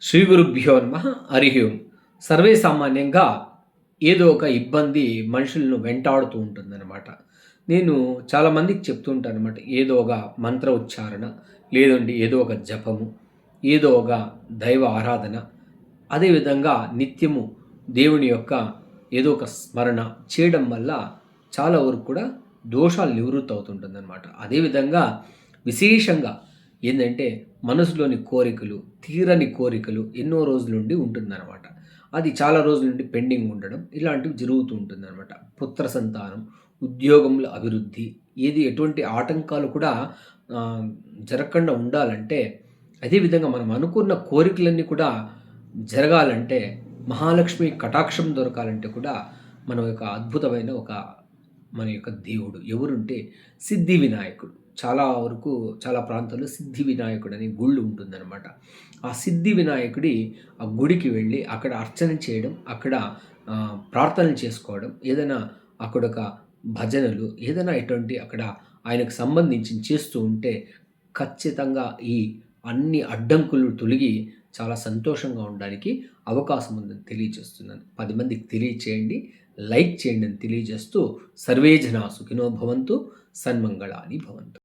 శ్రీ గురుభ్యో నమః. హరి ఓం. సర్వే సామాన్యంగా ఏదో ఒక ఇబ్బంది మనుషులను వెంటాడుతూ ఉంటుందన్నమాట. నేను చాలామందికి చెప్తూ ఉంటానన్నమాట. ఏదో ఒక మంత్ర ఉచ్చారణ, లేదంటే ఏదో ఒక జపము, ఏదో ఒక దైవ ఆరాధన, అదేవిధంగా నిత్యము దేవుని యొక్క ఏదో ఒక స్మరణ చేయడం వల్ల చాలా వరకు కూడా దోషాలు నివృత్తి అవుతుంటుందన్నమాట. అదేవిధంగా విశేషంగా ఏందంటే మనసులోని కోరికలు, తీరని కోరికలు ఎన్నో రోజుల నుండి ఉంటుందన్నమాట. అది చాలా రోజుల నుండి పెండింగ్ ఉండడం ఇలాంటివి జరుగుతూ ఉంటుందన్నమాట. పుత్ర సంతానం, ఉద్యోగంలో అభివృద్ధి, ఎటువంటి ఆటంకాలు కూడా ఆహ్, జరగకుండా ఉండాలంటే, అదేవిధంగా మనం అనుకున్న కోరికలన్నీ కూడా జరగాలంటే, మహాలక్ష్మి కటాక్షం దొరకాలంటే కూడా మనం యొక్క అద్భుతమైన మన యొక్క దేవుడు ఎవరుంటే సిద్ధి వినాయకుడు. చాలా వరకు చాలా ప్రాంతాల్లో సిద్ధి వినాయకుడని గుళ్ళు ఉంటుందనమాట. ఆ సిద్ధి వినాయకుడి ఆ గుడికి వెళ్ళి అక్కడ అర్చన చేయడం, అక్కడ ప్రార్థనలు చేసుకోవడం, ఏదైనా అక్కడొక భజనలు ఏదైనా ఎటువంటి అక్కడ ఆయనకు సంబంధించింది చేస్తూ ఉంటే ఖచ్చితంగా ఈ అన్ని అడ్డంకులు తొలగి చాలా సంతోషంగా ఉండడానికి అవకాశం ఉందని తెలియజేస్తున్నాను. 10 మందికి తెలియచేయండి, లైక్ చేయండి అని తెలియజేస్తూ సర్వే జనా సుఖినో భవంతు, సన్మంగళాని భవంతు.